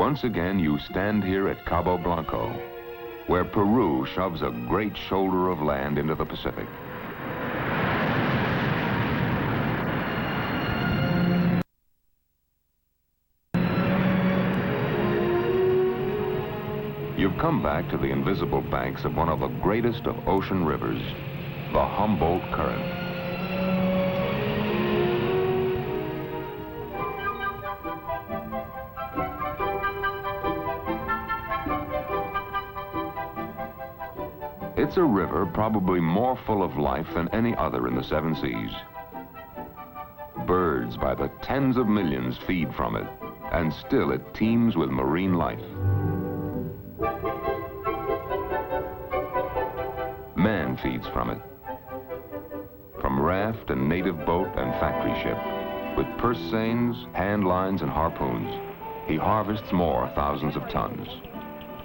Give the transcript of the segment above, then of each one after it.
Once again, you stand here at Cabo Blanco, where Peru shoves a great shoulder of land into the Pacific. You've come back to the invisible banks of one of the greatest of ocean rivers, the Humboldt Current. It's a river probably more full of life than any other in the seven seas. Birds by the tens of millions feed from it, and still it teems with marine life. Man feeds from it. From raft and native boat and factory ship, with purse seines, hand lines, and harpoons, he harvests more thousands of tons.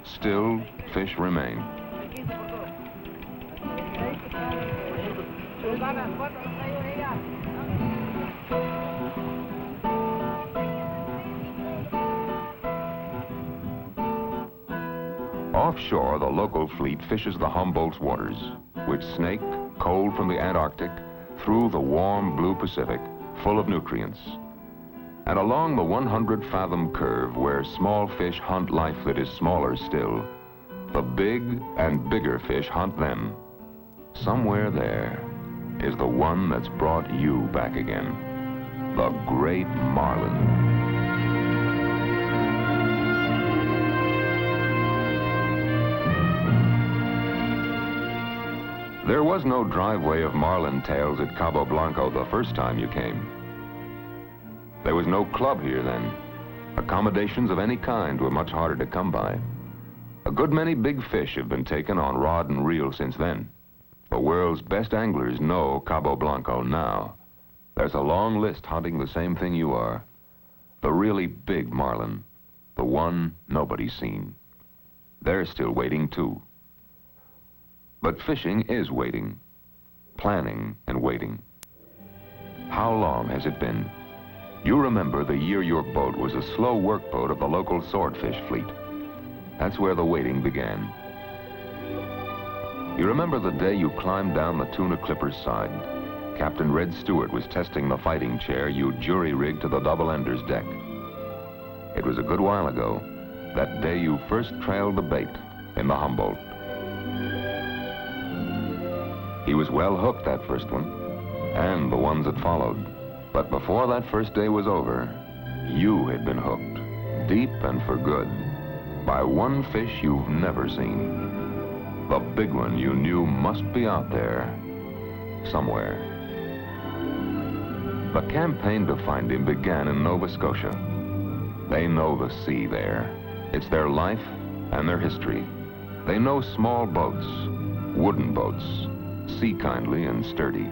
Still, fish remain. Offshore, the local fleet fishes the Humboldt's waters, which snake, cold from the Antarctic, through the warm blue Pacific, full of nutrients. And along the 100-fathom curve where small fish hunt life that is smaller still, the big and bigger fish hunt them. Somewhere there is the one that's brought you back again, the great marlin. There was no driveway of marlin tails at Cabo Blanco the first time you came. There was no club here then. Accommodations of any kind were much harder to come by. A good many big fish have been taken on rod and reel since then. The world's best anglers know Cabo Blanco now. There's a long list hunting the same thing you are. The really big marlin, the one nobody's seen. They're still waiting too. But fishing is waiting, planning and waiting. How long has it been? You remember the year your boat was a slow workboat of the local swordfish fleet. That's where the waiting began. You remember the day you climbed down the tuna clipper's side. Captain Red Stewart was testing the fighting chair you jury-rigged to the double-ender's deck. It was a good while ago, that day you first trailed the bait in the Humboldt. He was well hooked, that first one, and the ones that followed. But before that first day was over, you had been hooked, deep and for good, by one fish you've never seen. The big one you knew must be out there, somewhere. The campaign to find him began in Nova Scotia. They know the sea there. It's their life and their history. They know small boats, wooden boats, sea-kindly and sturdy.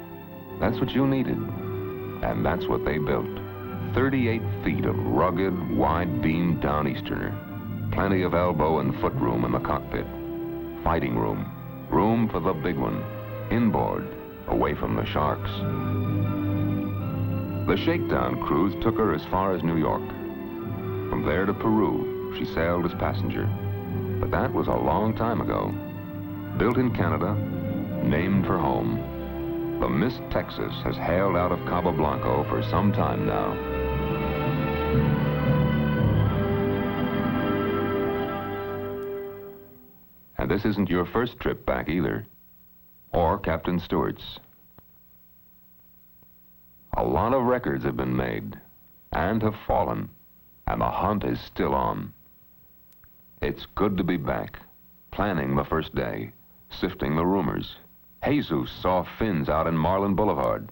That's what you needed, and that's what they built. 38 feet of rugged, wide-beam downeasterner. Plenty of elbow and foot room in the cockpit. Fighting room. Room for the big one. Inboard, away from the sharks. The shakedown cruise took her as far as New York. From there to Peru, she sailed as passenger. But that was a long time ago. Built in Canada, named for home. The Miss Texas has hailed out of Cabo Blanco for some time now. And this isn't your first trip back either, or Captain Stewart's. A lot of records have been made and have fallen, and the hunt is still on. It's good to be back, planning the first day, sifting the rumors. Jesus saw fins out in Marlin Boulevard.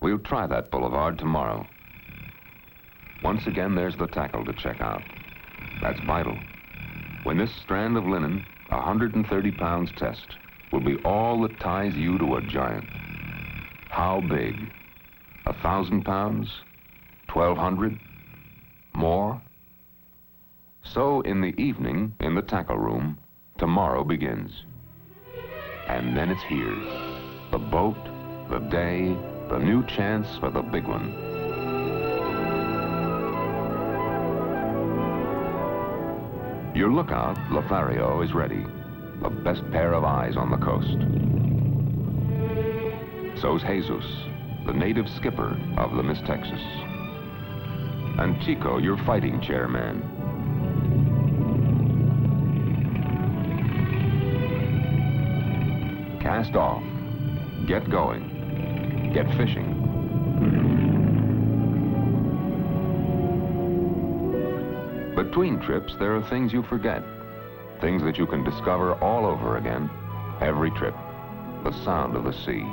We'll try that boulevard tomorrow. Once again, there's the tackle to check out. That's vital. When this strand of linen, 130 pounds test, will be all that ties you to a giant. How big? 1,000 pounds? 1,200? More? So in the evening, in the tackle room, tomorrow begins. And then it's here. The boat, the day, the new chance for the big one. Your lookout, Lothario, is ready. The best pair of eyes on the coast. So's Jesus, the native skipper of the Miss Texas. And Chico, your fighting chairman. Cast off. Get going. Get fishing. Between trips, there are things you forget. Things that you can discover all over again, every trip. The sound of the sea,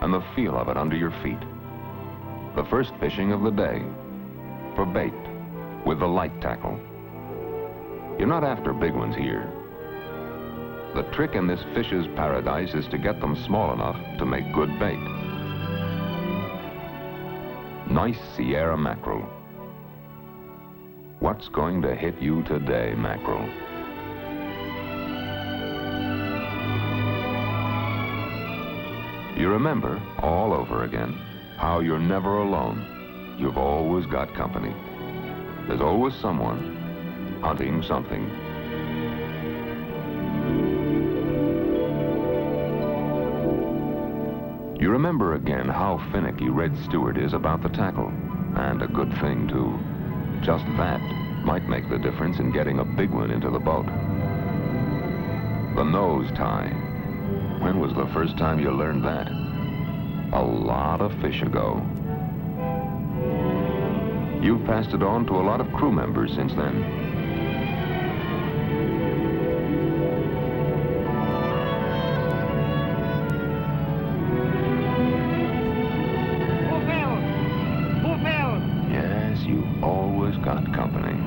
and the feel of it under your feet. The first fishing of the day, for bait, with the light tackle. You're not after big ones here. The trick in this fish's paradise is to get them small enough to make good bait. Nice Sierra mackerel. What's going to hit you today, mackerel? You remember, all over again, how you're never alone. You've always got company. There's always someone hunting something. You remember again how finicky Red Stewart is about the tackle. And a good thing, too. Just that might make the difference in getting a big one into the boat. The nose tie. When was the first time you learned that? A lot of fish ago. You've passed it on to a lot of crew members since then. Yes, you've always got company.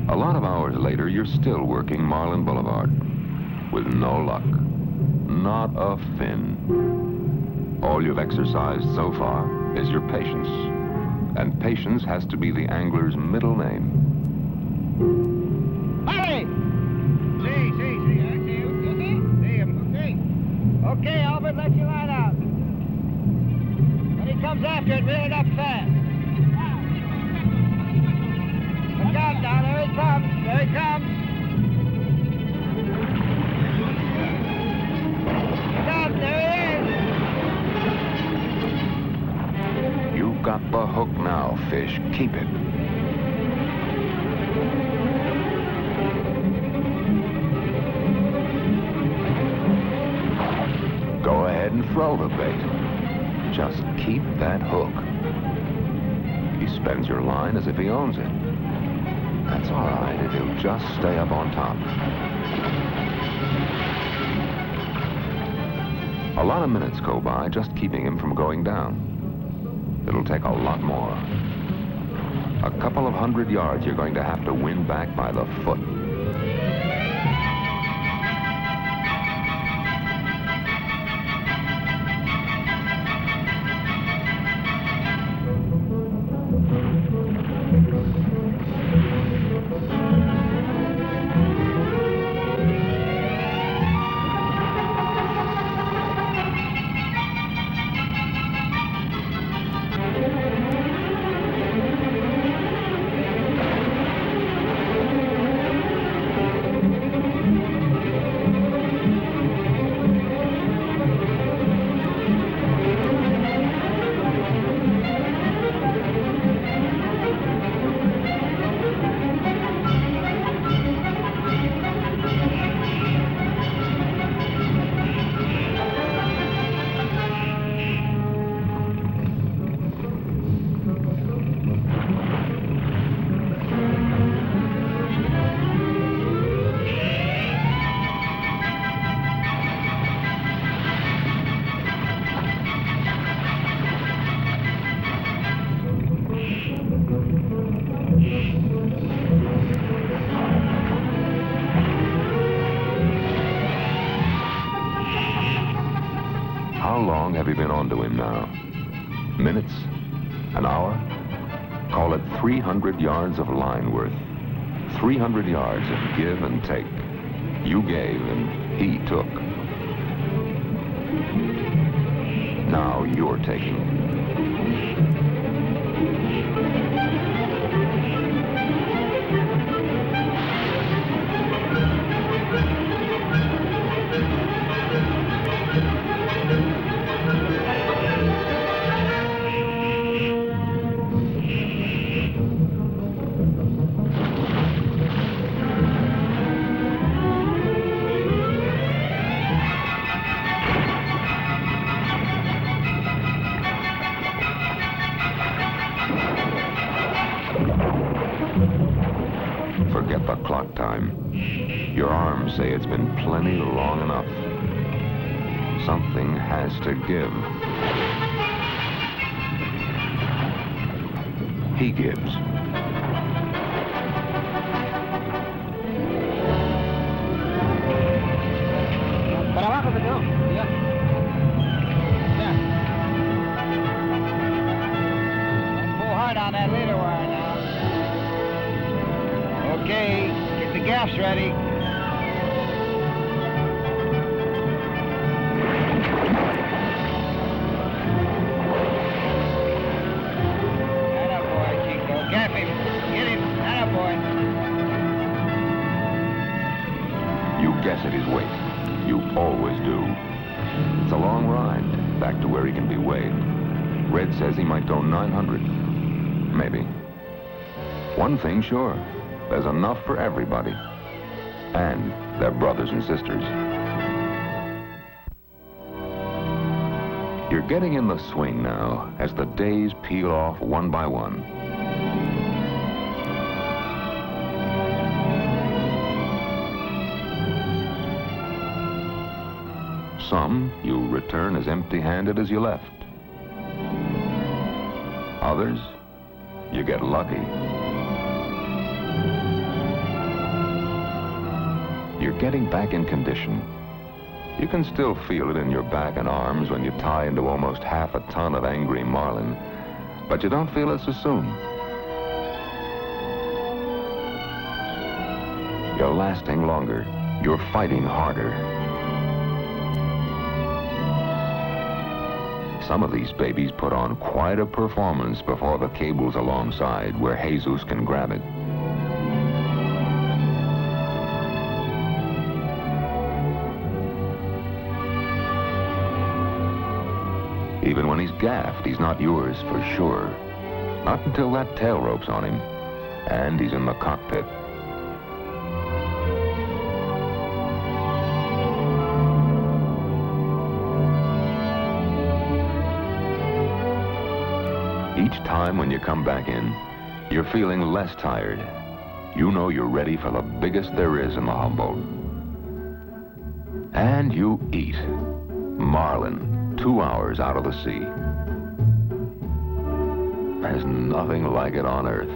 A lot of hours later, you're still working Marlin Boulevard with no luck. Not a fin. All you've exercised so far is your patience. And patience has to be the angler's middle name. Hurry! See, okay? See him, okay? Okay, Albert, let you line out. When he comes after it, reel it up fast. Look out now, there he comes, there he comes. Look out, there he is. You've got the hook now, fish. Keep it. Go ahead and throw the bait. Just keep that hook. He spends your line as if he owns it. That's all right if he'll just stay up on top. A lot of minutes go by just keeping him from going down. It'll take a lot more. A couple of 100 yards you're going to have to win back by the foot. long have you been on to him now? Minutes? An hour? Call it 300 yards of line worth. 300 yards of give and take. You gave and he took. Now you're taking. Forget the clock time. Your arms say it's been plenty long enough. Something has to give. He gives. Para abajo, Pedro. Yeah. Don't pull hard on that leader wire now. Okay, get the gaffs ready. Attaboy, Chico. Gaff him. Get him. Attaboy. You guess at his weight. You always do. It's a long ride, back to where he can be weighed. Red says he might go 900. Maybe. One thing sure. There's enough for everybody. And their brothers and sisters. You're getting in the swing now as the days peel off one by one. Some you return as empty-handed as you left. Others, you get lucky. You're getting back in condition. You can still feel it in your back and arms when you tie into almost half a ton of angry marlin, but you don't feel it so soon. You're lasting longer. You're fighting harder. Some of these babies put on quite a performance before the cable's alongside where Jesus can grab it. Even when he's gaffed, he's not yours for sure. Not until that tail rope's on him, and he's in the cockpit. Each time when you come back in, you're feeling less tired. You know you're ready for the biggest there is in the Humboldt. And you eat. Marlin. 2 hours out of the sea. There's nothing like it on Earth.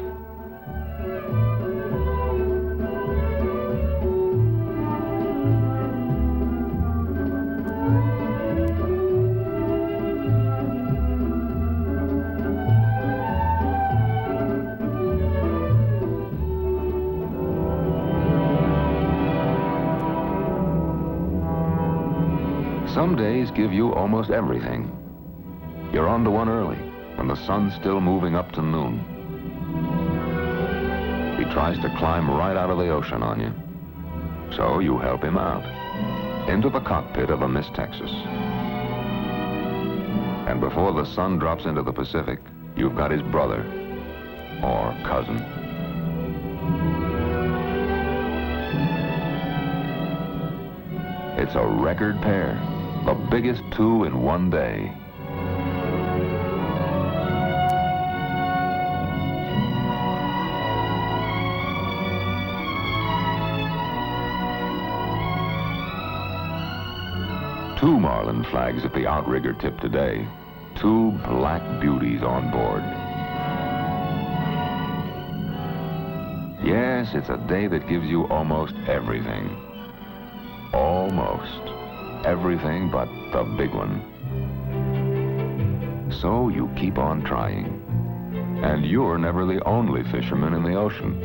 Some days give you almost everything. You're on to one early, when the sun's still moving up to noon. He tries to climb right out of the ocean on you. So you help him out, into the cockpit of a Miss Texas. And before the sun drops into the Pacific, you've got his brother, or cousin. It's a record pair. The biggest two in one day. Two marlin flags at the outrigger tip today. Two black beauties on board. Yes, it's a day that gives you almost everything. Almost. Everything but the big one. So you keep on trying. And you're never the only fisherman in the ocean.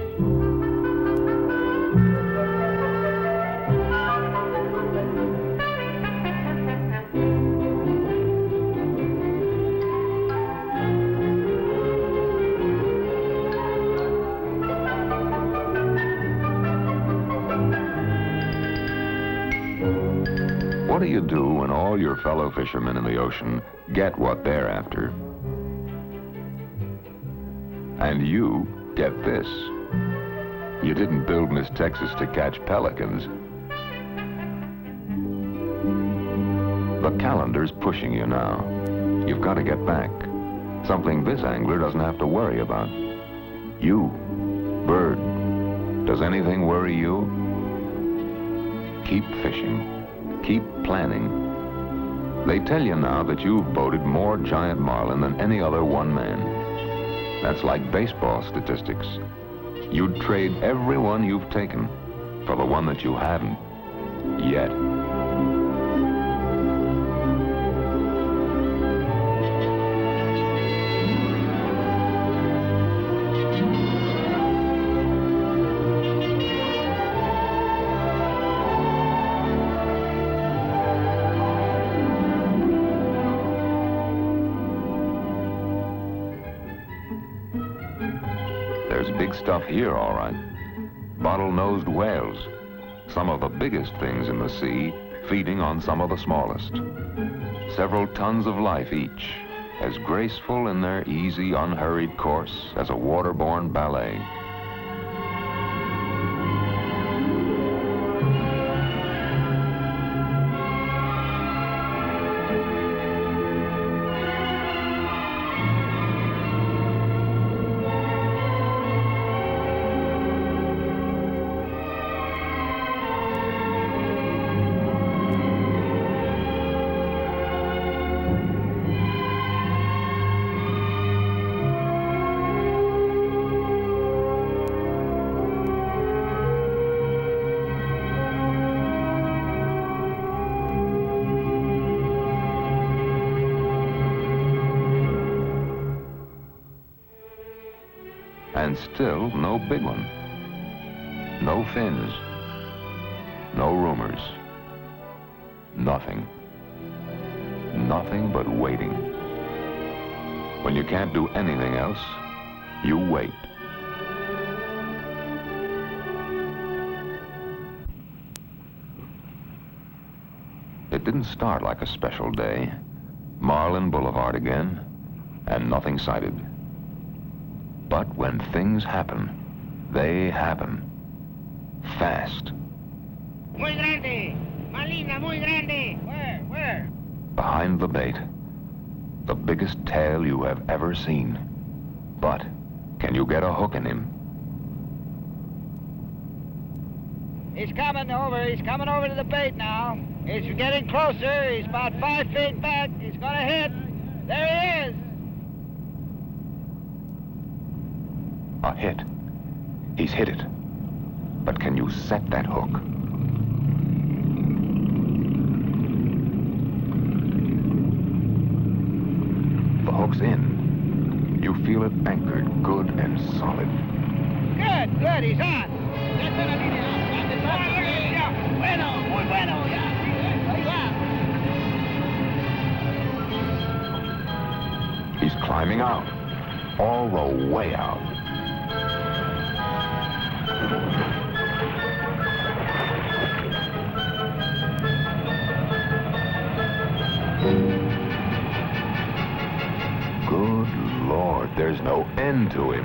What do you do when all your fellow fishermen in the ocean get what they're after? And you get this. You didn't build Miss Texas to catch pelicans. The calendar's pushing you now. You've got to get back. Something this angler doesn't have to worry about. You, bird. Does anything worry you? Keep fishing. Keep planning. They tell you now that you've boated more giant marlin than any other one man. That's like baseball statistics. You'd trade every one you've taken for the one that you haven't yet. There's big stuff here, all right. Bottle-nosed whales, some of the biggest things in the sea, feeding on some of the smallest. Several tons of life each, as graceful in their easy, unhurried course as a waterborne ballet. And still no big one. No fins. No rumors. Nothing. Nothing but waiting. When you can't do anything else, you wait. It didn't start like a special day. Marlin Boulevard again, and nothing sighted. But when things happen, they happen. Fast. Muy grande. Malina, muy grande. Where? Behind the bait. The biggest tail you have ever seen. But can you get a hook in him? He's coming over to the bait now. He's getting closer. He's about 5 feet back. He's gonna hit. There he is. A hit. He's hit it. But can you set that hook? The hook's in. You feel it anchored good and solid. Good. He's on. Bueno, muy bueno. He's climbing out. All the way out. Good Lord, there's no end to him.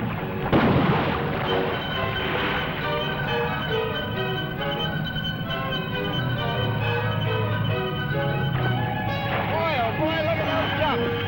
Boy, look at those jumps.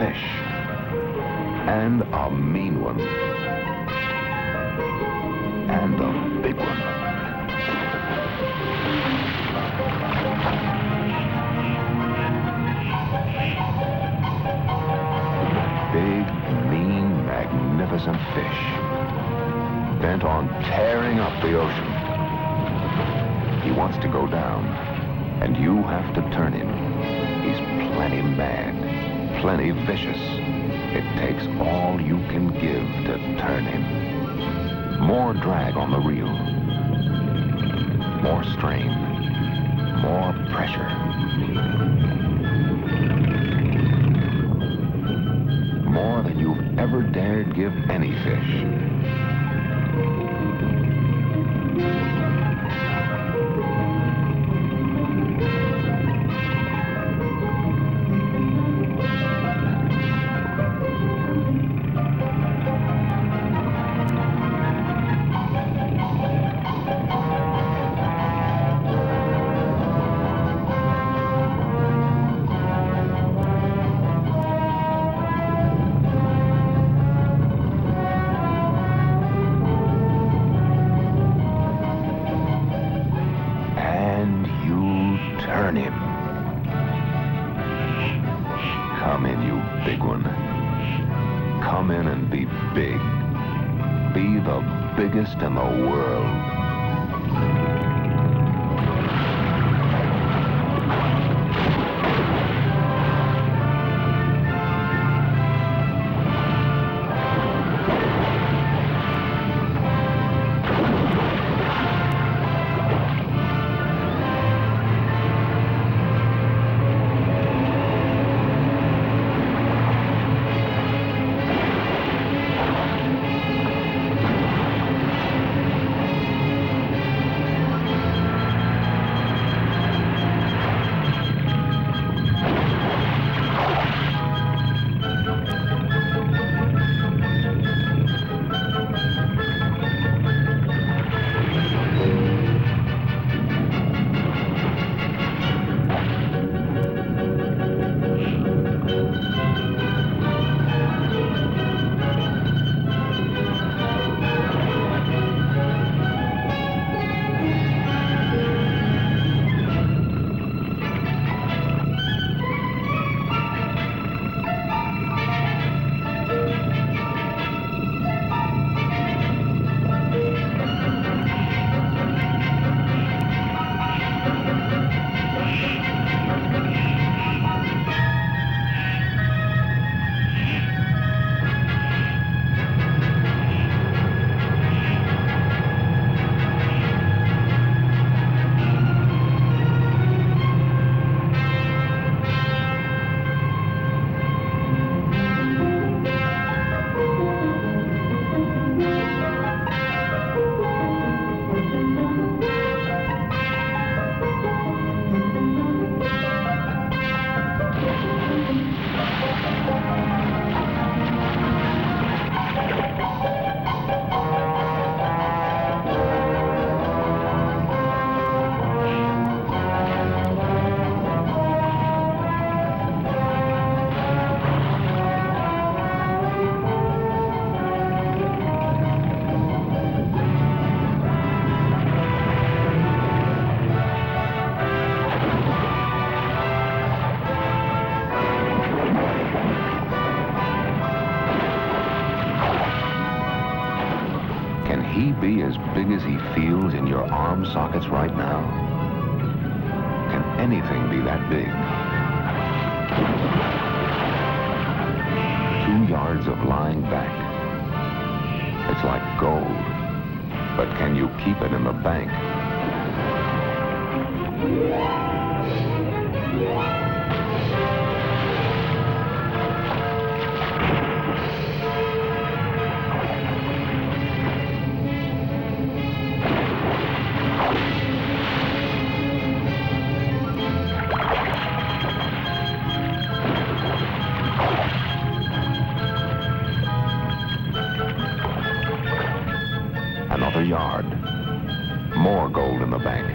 fish. And a mean one. And a big one. Big, mean, magnificent fish, bent on tearing up the ocean. He wants to go down, and you have to turn him. He's plenty mad, plenty vicious. It takes all you can give to turn him. More drag on the reel, more strain, more pressure. More than you've ever dared give any fish. Turn him. Come in, you big one. Come in and be big. Be the biggest in the world. Can he be as big as he feels in your arm sockets right now? Can anything be that big? 2 yards of lying back. It's like gold. But can you keep it in the bank? Another yard. More gold in the bank.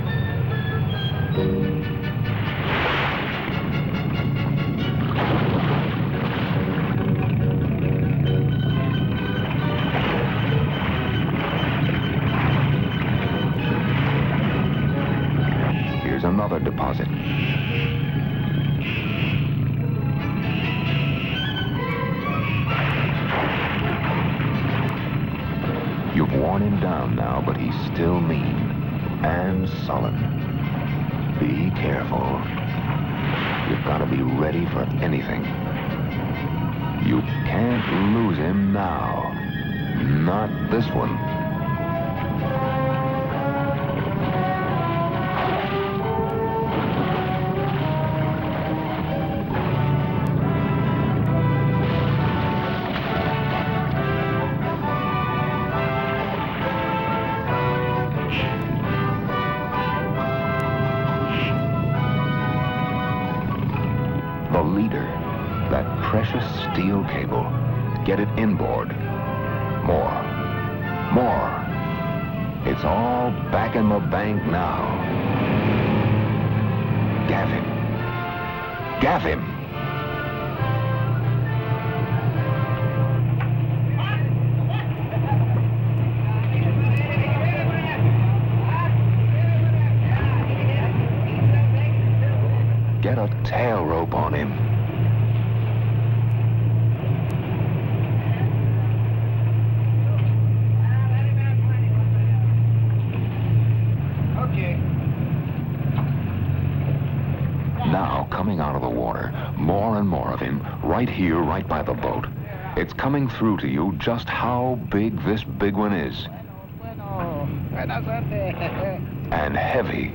another deposit. You've worn him down now, but he's still mean and sullen. Be careful. You've got to be ready for anything. You can't lose him now. Not this one. The leader, that precious steel cable. Get it inboard. More. It's all back in the bank now. Gaff him. Get a tail rope on him. Okay. Now, coming out of the water, more and more of him, right here, right by the boat. It's coming through to you just how big this big one is. Bueno, suerte. And heavy.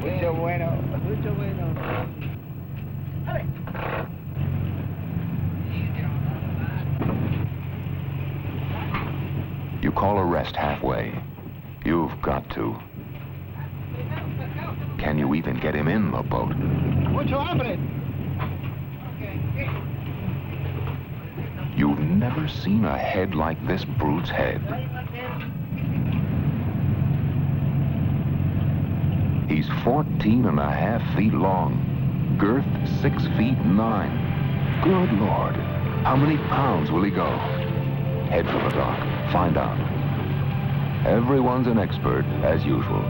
Mucho bueno. You call a rest halfway. You've got to. Can you even get him in the boat? Mucho hambre. You've never seen a head like this brute's head. He's 14.5 feet long, girth 6 feet 9. Good Lord, how many pounds will he go? Head for the dock, find out. Everyone's an expert, as usual.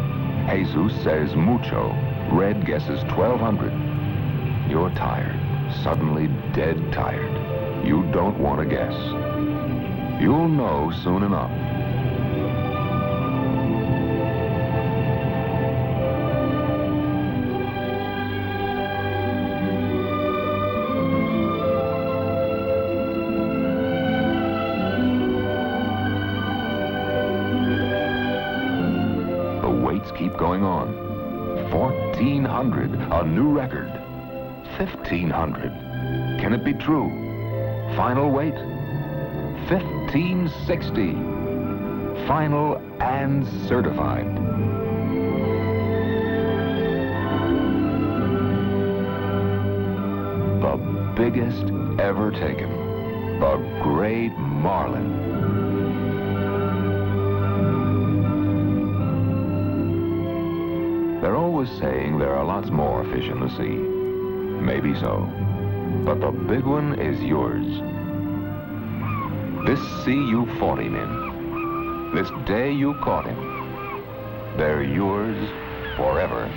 Jesus says mucho. Red guesses 1,200. You're tired, suddenly dead tired. You don't want to guess. You'll know soon enough. Keep going on. 1,400, a new record. 1,500. Can it be true? Final weight? 1,560. Final and certified. The biggest ever taken. The great marlin. They're always saying there are lots more fish in the sea. Maybe so. But the big one is yours. This sea you fought him in. This day you caught him. They're yours forever.